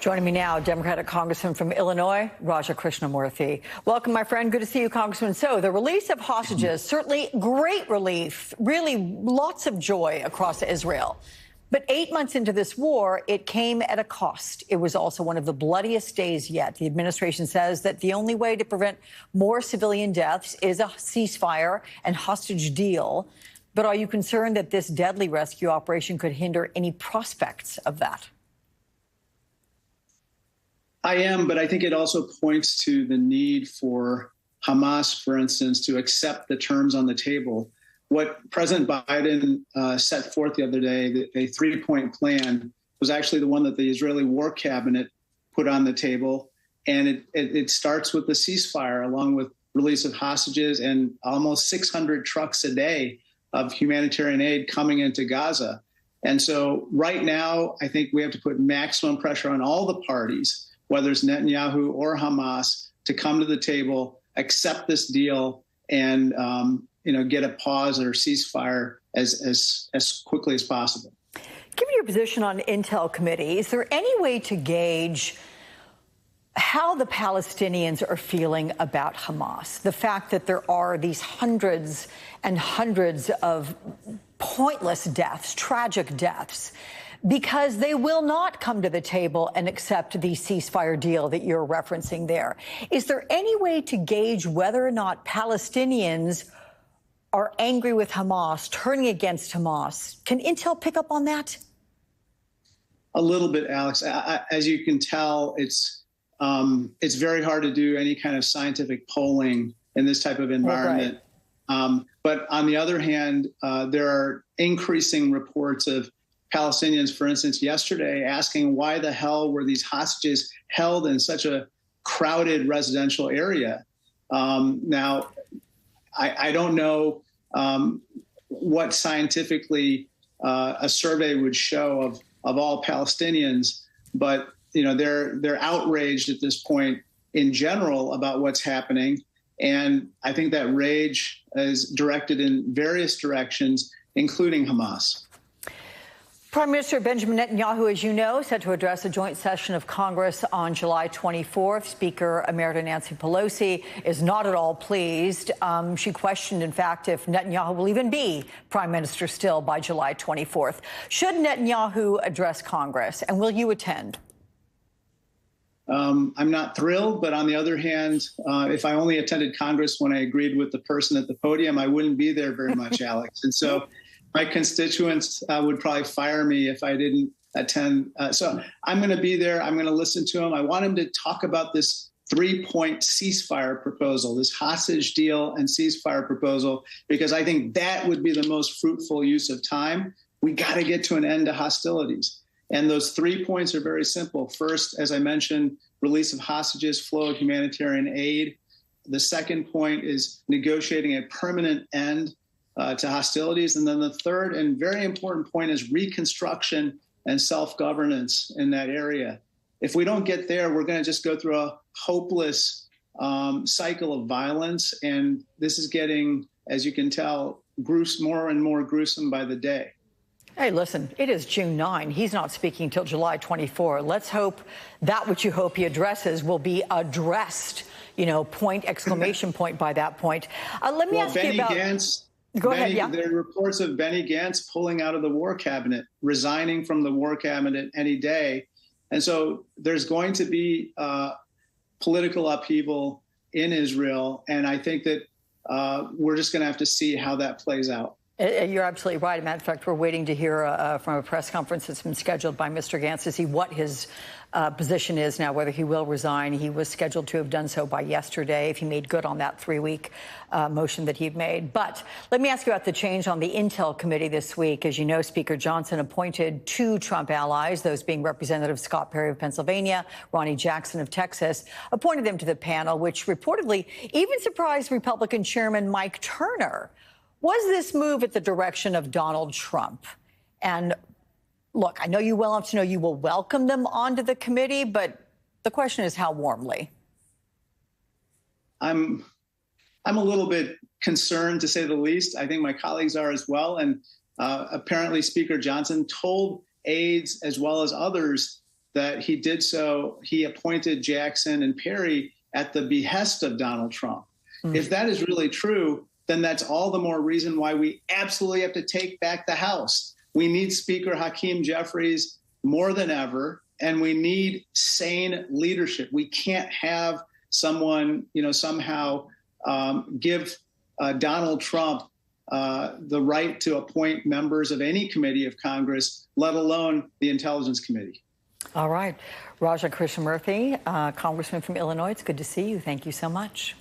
Joining me now, Democratic Congressman from Illinois, Krishnamoorthi. Welcome, my friend. Good to see you, Congressman. So the release of hostages, certainly great relief, really lots of joy across Israel. But 8 months into this war, it came at a cost. It was also one of the bloodiest days yet. The administration says that the only way to prevent more civilian deaths is a ceasefire and hostage deal. But are you concerned that this deadly rescue operation could hinder any prospects of that? I am, but I think it also points to the need for Hamas, for instance, to accept the terms on the table. What President Biden set forth the other day, a three-point plan, was actually the one that the Israeli War Cabinet put on the table. And it starts with the ceasefire, along with release of hostages and almost 600 trucks a day of humanitarian aid coming into Gaza. And so right now, I think we have to put maximum pressure on all the parties, whether it's Netanyahu or Hamas, to come to the table, accept this deal, and get a pause or ceasefire as quickly as possible. Given your position on Intel Committee, is there any way to gauge how the Palestinians are feeling about Hamas? The fact that there are these hundreds and hundreds of pointless deaths, tragic deaths, because they will not come to the table and accept the ceasefire deal that you're referencing there. Is there any way to gauge whether or not Palestinians are angry with Hamas, turning against Hamas? Can Intel pick up on that? A little bit, Alex. As you can tell, it's very hard to do any kind of scientific polling in this type of environment. Right. But on the other hand, there are increasing reports of Palestinians, for instance, yesterday asking why the hell were these hostages held in such a crowded residential area. Now, I don't know what scientifically a survey would show of all Palestinians, but they're outraged at this point in general about what's happening. And I think that rage is directed in various directions, including Hamas. Prime Minister Benjamin Netanyahu, as you know, set to address a joint session of Congress on July 24th. Speaker Emerita Nancy Pelosi is not at all pleased. She questioned, in fact, if Netanyahu will even be prime minister still by July 24th. Should Netanyahu address Congress, and will you attend? I'm not thrilled, but on the other hand, if I only attended Congress when I agreed with the person at the podium, I wouldn't be there very much, Alex. And so my constituents would probably fire me if I didn't attend. So I'm going to be there. I'm going to listen to him. I want him to talk about this three-point ceasefire proposal, this hostage deal and ceasefire proposal, because I think that would be the most fruitful use of time. We got to get to an end to hostilities. And those 3 points are very simple. First, as I mentioned, release of hostages, flow of humanitarian aid. The second point is negotiating a permanent end to hostilities. And then the third and very important point is reconstruction and self-governance in that area. If we don't get there, we're going to just go through a hopeless cycle of violence. And this is getting, as you can tell, more and more gruesome by the day. Hey, listen, it is June 9. He's not speaking till July 24. Let's hope that which you hope he addresses will be addressed, point, exclamation point by that point. Let me ask you about... Gantz, Go ahead, yeah. There are reports of Benny Gantz pulling out of the War Cabinet, resigning from the War Cabinet any day. And so there's going to be political upheaval in Israel. And I think that we're just going to have to see how that plays out. You're absolutely right. As a matter of fact, we're waiting to hear from a press conference that's been scheduled by Mr. Gantz to see what his position is now, whether he will resign. He was scheduled to have done so by yesterday if he made good on that 3-week motion that he'd made. But let me ask you about the change on the Intel Committee this week. As you know, Speaker Johnson appointed 2 Trump allies, those being Representative Scott Perry of Pennsylvania, Ronnie Jackson of Texas, appointed them to the panel, which reportedly even surprised Republican Chairman Mike Turner. Was this move at the direction of Donald Trump? And look, I know you well enough to know you will welcome them onto the committee, but the question is how warmly? I'm a little bit concerned, to say the least. I think my colleagues are as well. And apparently Speaker Johnson told aides as well as others that he did so, he appointed Jackson and Perry at the behest of Donald Trump. If that is really true, then that's all the more reason why we absolutely have to take back the House. We need Speaker Hakeem Jeffries more than ever, and we need sane leadership. We can't have someone, somehow give Donald Trump the right to appoint members of any committee of Congress, let alone the Intelligence Committee. All right. Raja Krishnamoorthi, Congressman from Illinois, it's good to see you. Thank you so much.